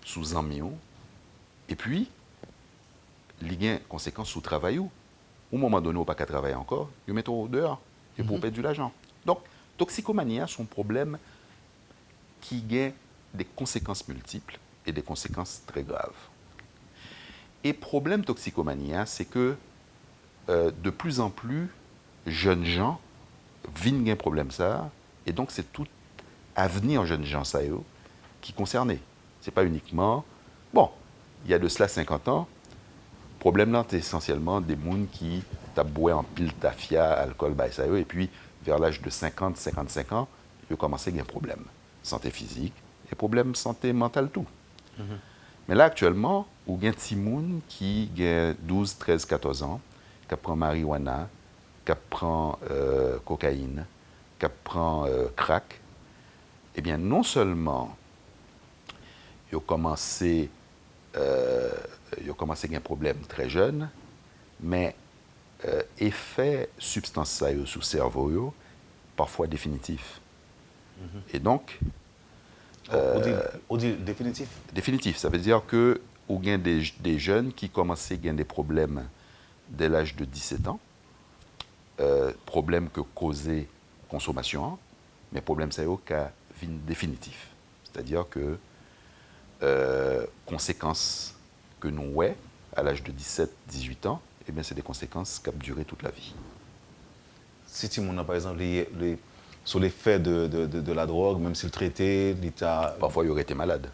sur les amis, et puis, il y a des conséquences sur le travail. Au moment donné, on ne peut pas travailler encore, ils mettent dehors, et pour perdre de l'argent. Donc, toxicomanie, c'est un problème qui a des conséquences multiples et des conséquences très graves. Et problème toxicomanie, c'est que de plus en plus, jeunes gens vivent un problème ça, et donc c'est tout avenir jeunes gens ça qui est concerné. Ce n'est pas uniquement... Bon, il y a de cela 50 ans, le problème là, c'est essentiellement des gens qui boivent en pile tafia, alcool, et puis vers l'âge de 50, 55 ans, ils ont commencé à avoir un problème. Santé physique, et problème santé mentale, tout. Mais là, actuellement, il y a des petits gens qui ont 12, 13, 14 ans, qui prennent marijuana, qui prennent cocaïne, qui prennent crack. Eh bien, non seulement ils ont commencé à avoir un problème très jeune, mais effet substance ça sur le cerveau, parfois définitif. Et donc... on dit définitif? Définitif, ça veut dire que il y a des jeunes qui commencent à avoir des problèmes dès l'âge de 17 ans, problème que causait consommation, mais problème ça y a définitif. C'est-à-dire que conséquences que nous avons à l'âge de 17-18 ans, eh bien, c'est des conséquences qui ont duré toute la vie. Si tu m'en as par exemple sur l'effet de la drogue, même si le traité, l'État. Parfois, il aurait été malade.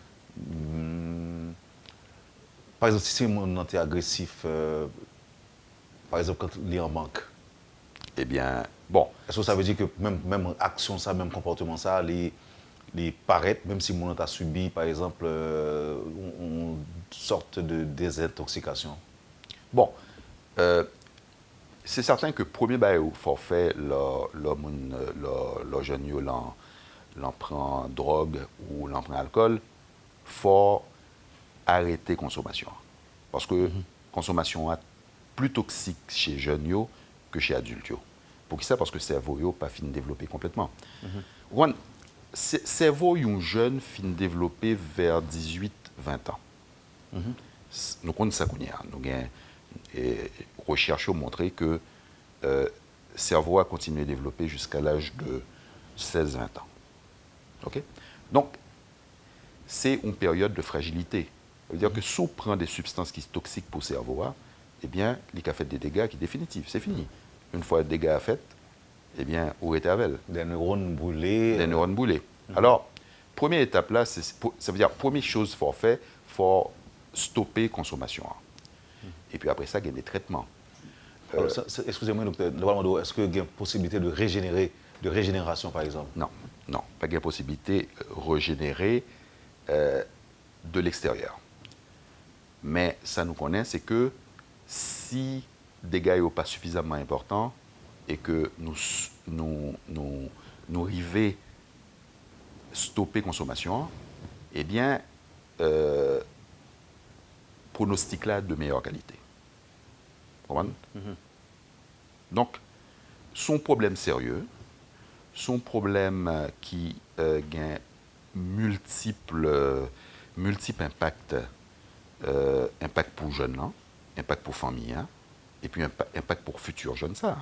Par exemple, si on est agressif, par exemple, quand il est en manque. Eh bien, bon. Est-ce que ça veut dire que même action, ça, même comportement, ça, les paraît, même si on a subi, par exemple, une sorte de désintoxication? Bon. C'est certain que le premier forfait, le jeune l'en prend drogue ou l'en prend alcool, faut arrêter consommation. Parce que consommation est plus toxique chez jeunes que chez adultes. Pour qui ça? Parce que le cerveau n'est pas fin de développer complètement. Le cerveau d'un jeune fin de développer vers 18-20 ans. Nous connaissons ça. Nous avons recherches ont montré que le cerveau a continué à développer jusqu'à l'âge de 16-20 ans. Okay? Donc, c'est une période de fragilité. Ça veut dire que si on prend des substances qui sont toxiques pour le cerveau, eh bien, il a fait des dégâts qui sont définitifs. C'est fini. Une fois le dégât fait, eh bien, où est avec? Des neurones brûlés. Des neurones brûlés. Alors, première étape là, ça veut dire, première chose qu'il faut faire, il faut stopper la consommation. Et puis après ça, il y a des traitements. Excusez-moi, docteur, est-ce qu'il y a une possibilité de régénération, par exemple? Non, non, pas de possibilité de régénérer de l'extérieur. Mais ça nous connaît, c'est que si les dégâts sont pas suffisamment importants et que nous arrivons à stopper la consommation, eh bien, pronostic là de meilleure qualité. Donc, son problème sérieux, son problème qui a multiples impacts, impact pour jeunes, impact pour famille, et puis impact pour futurs jeunes, ça,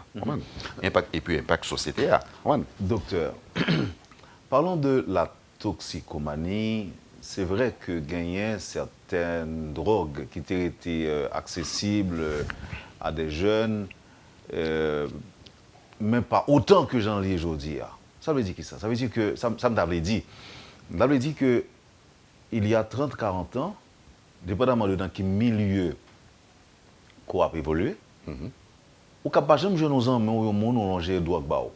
et puis impact société. Docteur, parlons de la toxicomanie. C'est vrai que gagner certaines drogues qui étaient été accessibles à des jeunes, même pas autant que j'en lis aujourd'hui. Ça veut dire que ça veut dire que, ça m'avait dit que il y a 30-40 ans, dépendamment de dans quel milieu qu'on a évolué, ou quand pas jamais jeunes gens mais au monde on longeait drogue bao.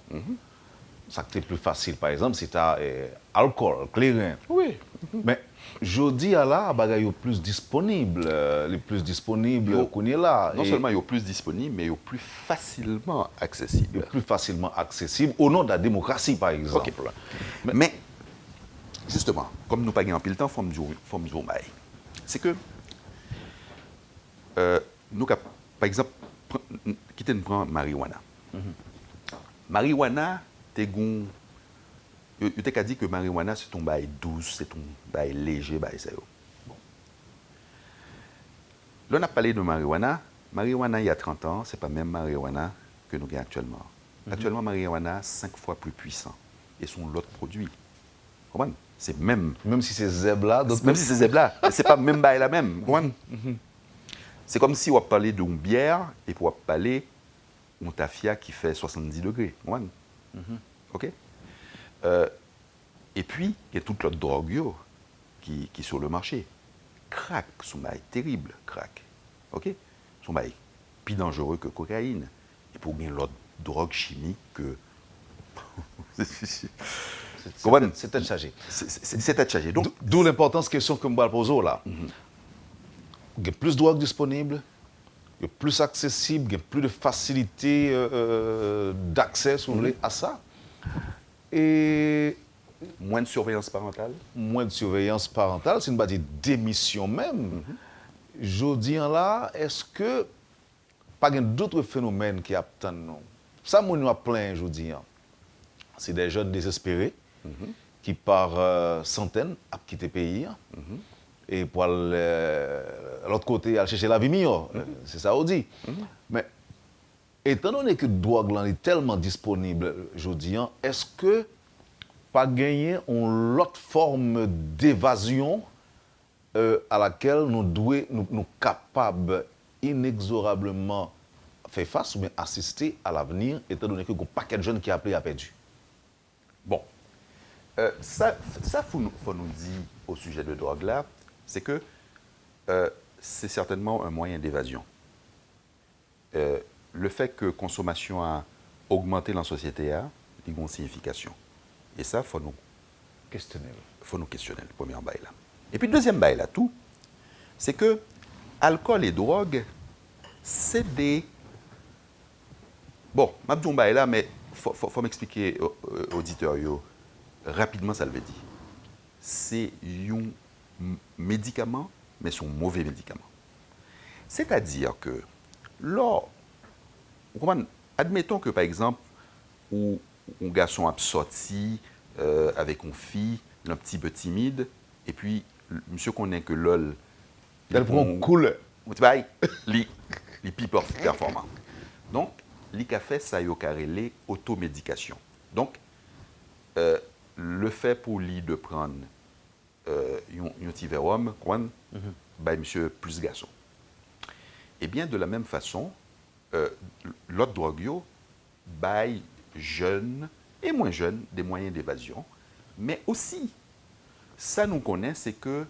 Ça c'était plus facile par exemple, c'était alcool, clairin. Oui. Mais je dis à la bagaille est plus disponible, les plus disponibles qu'on est là. Non seulement ils sont plus disponibles, mais ils sont plus facilement accessibles. Plus facilement accessible au nom de la démocratie par exemple. Okay. Mais justement, comme nous pas gagnons pile temps, faut me dire c'est que nous par exemple quitter nous prend marijuana. Marijuana t'es gon je t'ai dit que marijuana c'est ton bail douce, c'est ton bail léger, bail ça. Bon. Là on a parlé de marijuana il y a 30 ans, c'est pas même marijuana que nous gagnons actuellement. Actuellement marijuana 5 fois plus puissant et son l'autre produit. Comprends? C'est même si c'est zebla, même si c'est zebla, c'est pas même bail la même. C'est comme si on parlait d'une bière et pour parler d'un tafia qui fait 70 degrés. OK? Et puis, il y a toute l'autre drogue qui est sur le marché. Crack, son bail terrible, crack. OK? Son bail plus dangereux que cocaïne. Et pour bien l'autre drogue chimique que... C'est un chargé. C'est un chargé. D'où l'importance de la question que je me pose là. Il y a plus de drogue disponible, il y a plus accessible, il y a plus de facilité d'accès à ça. Et moins de surveillance parentale. Moins de surveillance parentale, c'est une base de démission même. Je dis là, est-ce que pas d'autres phénomènes qui attendent nous? Ça, moi, nous a plein, je dis. C'est des jeunes désespérés qui, par centaines, ont quitté le pays. Et pour l'autre côté, aller chercher la vie meilleure. C'est ça, on dit. Mais Étant donné que drogue là est tellement disponible aujourd'hui, est-ce que pas gagner une autre forme d'évasion à laquelle nous capables inexorablement faire face ou bien assister à l'avenir, étant donné que y a un paquet de jeunes qui appelé à perdu? Bon, ça faut nous dire au sujet de drogue là, c'est que c'est certainement un moyen d'évasion. Le fait que consommation a augmenté dans la société a une signification. Et ça, faut nous questionner le premier bail là. Et puis le deuxième bail là, tout, c'est que alcool et drogue, c'est des... Bon, je vais bail là, mais faut m'expliquer aux auditeurs rapidement ça le veut dire. C'est un médicament, mais c'est un mauvais médicament. C'est-à-dire que, admettons que par exemple, un garçon a sorti avec une fille, un petit peu timide, et puis monsieur connaît que l'ol. Elle prend cool. Il hyper performant. Donc, li ka fait ça yo carrelé automédication. Donc, le fait pour lui de prendre un petit verre homme, monsieur plus garçon. Eh bien, de la même façon, l'autre drogue yo, bail jeunes et moins jeunes des moyens d'évasion, mais aussi, ça nous connaît, c'est que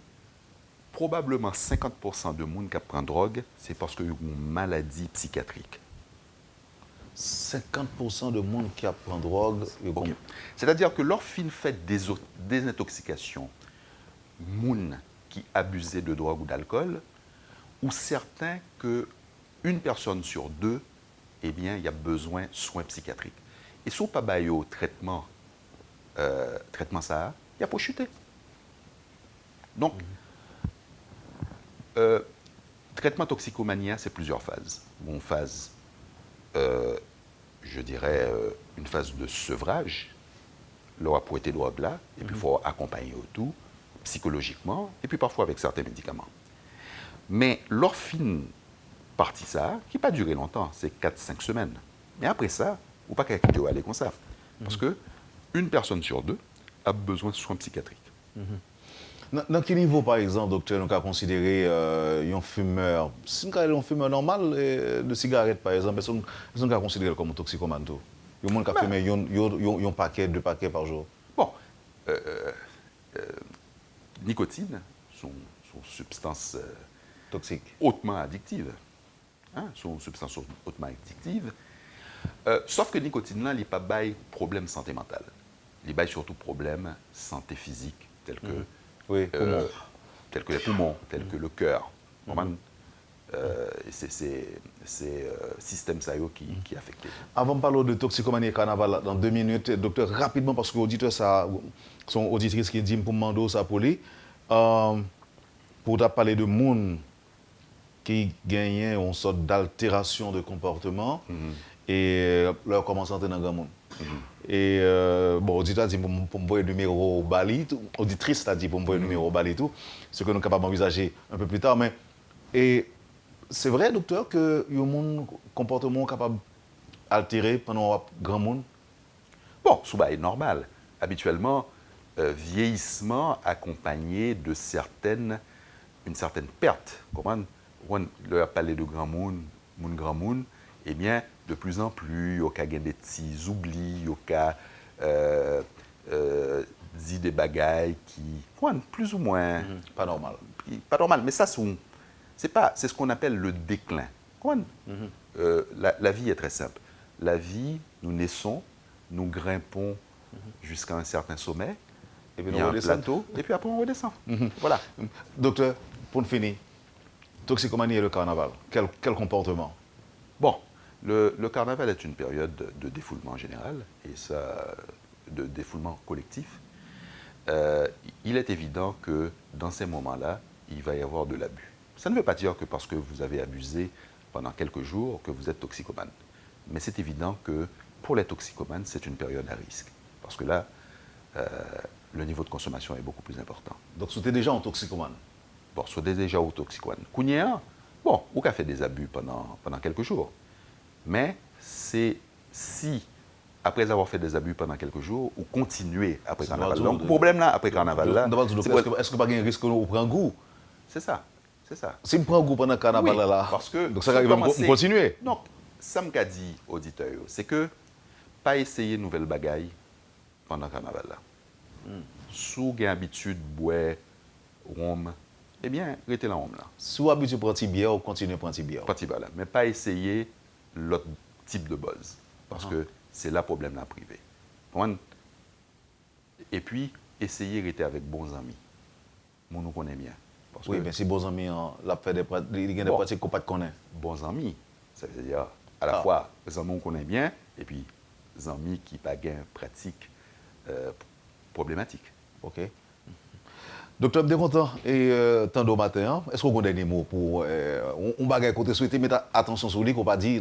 probablement 50% de monde qui prend drogue, c'est parce qu'il y a une maladie psychiatrique. 50% de monde qui prend drogue. Okay. C'est-à-dire que lorsqu'il fait des intoxications, monde qui abusaient de drogue ou d'alcool, ou certains que une personne sur deux, eh bien, il y a besoin de soins psychiatriques. Et si on pas bailler au traitement ça, il y a pas chuter. Donc, traitement toxicomanie, c'est plusieurs phases. Une phase, je dirais, une phase de sevrage, là, pour être drogue là, et puis il faut accompagner au tout, psychologiquement, et puis parfois avec certains médicaments. Mais l'orphine partie ça, qui n'a pas duré longtemps, c'est 4-5 semaines. Mais après ça, ou pas qu'elle doit aller comme ça. Parce que une personne sur deux a besoin de soins psychiatriques. Dans quel niveau, par exemple, docteur, nous avons considéré un fumeur, si nous avons un fumeur normal de cigarette, par exemple, est-ce que nous avons considéré comme un toxicomane? Il y a des gens qui fument un paquet, 2 paquets par jour. Bon, nicotine, sont substances toxiques, hautement addictives. Sont substances hautement addictives. Sauf que la nicotine, là, il n'y a pas de problème santé mentale. Il y a surtout problème santé physique, tels que, tels que les poumons, tels que le cœur. C'est système ça qui est affecté. Avant de parler de toxicomanie et carnaval, dans 2 minutes, docteur, rapidement, parce que l'auditeur, son auditrice qui dit pour demander ça pour lui, pour parler de monde qui gagnait une sorte d'altération de comportement et leur commence à entrer dans le grand monde. Et auditeur a dit pour me voir le numéro au Bali, auditrice a dit pour me voir le numéro au Bali, tout, ce que nous sommes capables d'envisager un peu plus tard. Mais, et c'est vrai, docteur, que y a un comportement capable d'altérer pendant un grand monde? Bon, c'est normal. Habituellement, vieillissement accompagné de une certaine perte. Comment on leur parler de grand monde, eh bien, de plus en plus, il y a des petits oublis, il y a dit des bagailles qui, plus ou moins, pas normal. Pas normal, mais ça, c'est ce qu'on appelle le déclin. La vie est très simple. La vie, nous naissons, nous grimpons jusqu'à un certain sommet, et puis il y a un plateau, et puis après on redescend. Voilà. Docteur, pour finir, toxicomanie et le carnaval, quel comportement? Bon, le carnaval est une période de défoulement général, et ça, de défoulement collectif. Il est évident que dans ces moments-là, il va y avoir de l'abus. Ça ne veut pas dire que parce que vous avez abusé pendant quelques jours que vous êtes toxicomane. Mais c'est évident que pour les toxicomanes, c'est une période à risque. Parce que là, le niveau de consommation est beaucoup plus important. Donc, vous êtes déjà en toxicomane? Bon, vous êtes déjà en toxicomane. Kounia, bon, vous avez fait des abus pendant quelques jours. Mais c'est si, après avoir fait des abus pendant quelques jours, ou continuer après C'est carnaval. pas Donc, du- le problème là, après carnaval là, c'est quoi- Est-ce que pas un risque qu'on prend goût? c'est ça. C'est ça. Si on prend goût pendant le carnaval Oui, là, parce que donc ça si arrive à commencer- continuer. Donc, ça me qu'a dit, auditeur, c'est que pas essayer de nouvelles bagailles pendant le carnaval là. Si vous avez habitude de boire rhum, eh bien, restez là rhum là. Si vous habituez à prendre bière, vous continuez à prendre bière. Pas là. Mais pas essayer l'autre type de buzz. Parce que c'est là le problème là privé. Comprendre? Et puis, essayer de rester avec bons amis. Moi, nous connaît bien. Parce Oui, que mais si bons amis, la fait des pratiques, il y a des Bon. pratiques qu'on ne connaît bons amis, ça veut dire à la fois les amis qu'on connaît bien et puis les amis qui pas gain pratique problématique. Ok. Docteur, je suis content. Et tant de matin, est-ce qu'on a des mots pour. On va côté souhaiter mettre attention sur lui qu'on pas dit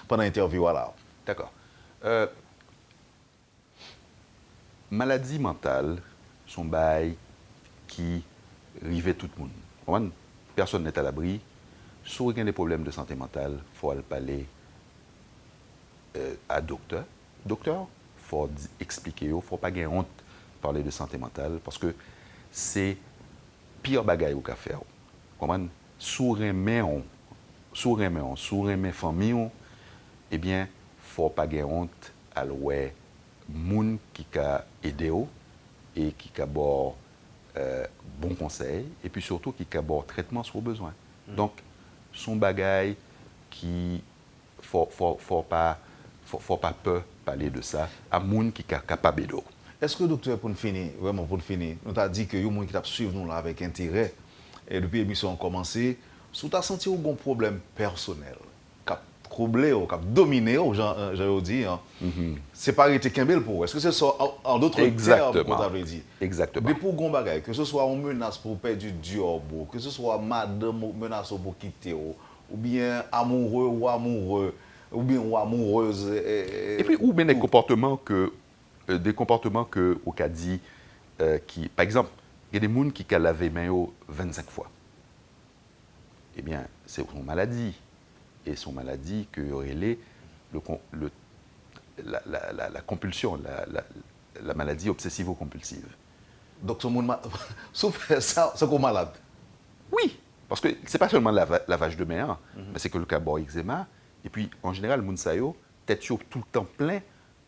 pendant l'interview là. D'accord. Maladie mentale sont bail qui rivait tout le monde. Comprendre? Personne n'est à l'abri. Si vous avez des problèmes de santé mentale, il faut aller parler à docteur. Docteur, il faut expliquer, il ne faut pas avoir honte de parler de santé mentale parce que c'est pire bagaille au café. Comprendre? Souremé famille, eh bien, il ne faut pas avoir honte à l'oué moun qui a aidé et qui a bon conseil et puis surtout qui a bon traitement sur besoin. Donc, son bagaille qui faut pas peur parler de ça à moun qui est capable d'eau. Est-ce que, docteur, pour finir, vraiment pour finir, nous t'a dit que les gens qui t'a suivi nous là avec intérêt, et depuis l'émission a commencé, si tu as senti un problème personnel, qui a troublé, qui a dominé, j'ai dit, c'est pas arrêté Kimbel pour. Est-ce que c'est ça, en d'autres termes, qu'on t'avait dit? Exactement. Mais pour gon bagay, que ce soit une menace pour perdre du job, que ce soit madame menace pour quitter, ou bien amoureux ou amoureux, ou bien ou amoureuse. Et puis, ou bien des comportements que au cas dit, qui, par exemple, il y a des gens qui ont lavé main 25 fois. Eh bien, c'est son maladie. Et son maladie que relève la compulsion, la maladie obsessivo-compulsive. Donc, ce monde, sauf ça, c'est comme malade. Oui, parce que ce n'est pas seulement lavage de main, mais c'est que le cas bon eczéma. Et puis, en général, les gens tête tout le temps plein,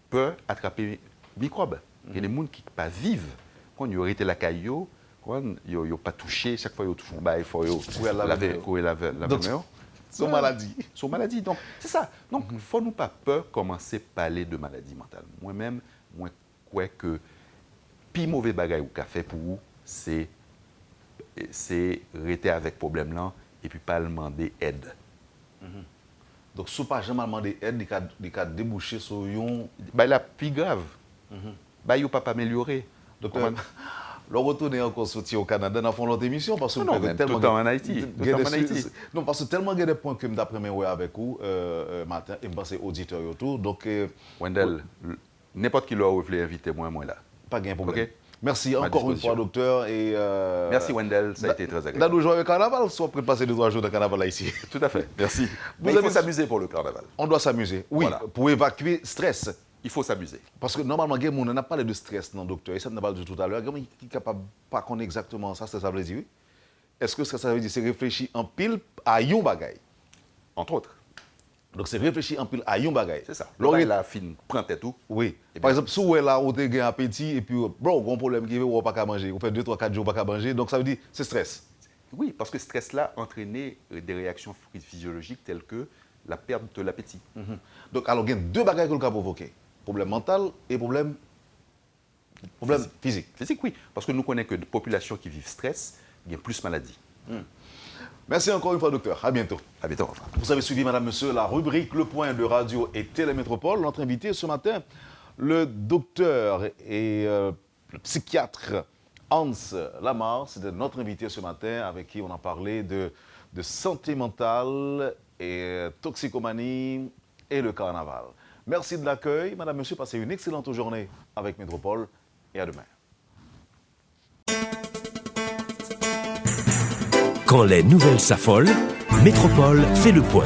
peut attraper microbes. Il y a des gens qui ne pas vivent. Quand ils ont été la caillou, quand ils n'ont pas touché, chaque fois qu'ils touchent un bail, il faut laver la main. C'est une maladie. C'est une maladie. Donc, c'est ça. Donc, il ne faut nous pas peur commencer à parler de maladie mentale. Moi-même, moi, crois que plus mauvais bagaille ou café pour vous, c'est rester avec problème là et puis pas demander aide. Donc, si vous n'avez pas jamais demandé aide, il a débouché sur un. Bah, la plus grave. Bah, il ne peut pas améliorer. Docteur, le retourner encore sortir au Canada dans l'autre émission parce que non, tout le temps en Haïti. Non, parce que tellement il y a des points que d'après moi avec vous matin et je pense auditeur autour. Donc Wendell, n'importe qui leur voulait inviter moi là. Pas de problème. Okay. Merci encore une fois, docteur. Et, merci Wendell, ça a été très agréable. Dans nos jours de carnaval, soit prêt de passer 2-3 jours de carnaval là ici. Tout à fait, merci. Mais il faut s'amuser pour le carnaval. On doit s'amuser, oui, voilà. Pour évacuer stress. Il faut s'amuser. Parce que normalement, on n'a pas parlé de stress, non, docteur, et ça, on a parlé de tout à l'heure. Qui est capable de pas connaître exactement ça, ça veut dire, oui? Est-ce que ça veut dire c'est réfléchir en pile à yon bagay? Entre autres. Donc c'est réfléchir en pile à yon bagay. C'est ça. L'oreille la fine, prend tête tout. Oui. Par exemple, si vous êtes là, vous avez un appétit, et puis, bro, un problème qui est, vous n'avez pas manger. Vous faites 2, 3, 4 jours, pas manger. Donc ça veut dire, c'est stress. Oui, parce que ce stress-là entraînait des réactions physiologiques telles que la perte de l'appétit. Donc, alors, il y a 2 bagages que vous avez provoqué. Problème mental et problème physique. Physique, oui. Parce que nous connaissons que des populations qui vivent stress, il y a plus maladie. Merci encore une fois, docteur. À bientôt. À bientôt. Vous avez suivi, madame, monsieur, la rubrique Le Point de Radio et Télémétropole. Notre invité ce matin, le docteur et le psychiatre Hans Lamar. C'était notre invité ce matin avec qui on a parlé de santé mentale et toxicomanie et le carnaval. Merci de l'accueil. Madame, monsieur, passez une excellente journée avec Métropole et à demain. Quand les nouvelles s'affolent, Métropole fait le point.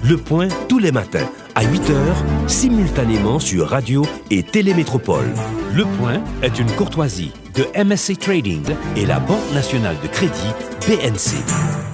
Le point tous les matins à 8h, simultanément sur Radio et Télémétropole. Le Point est une courtoisie de MSC Trading et la Banque nationale de crédit BNC.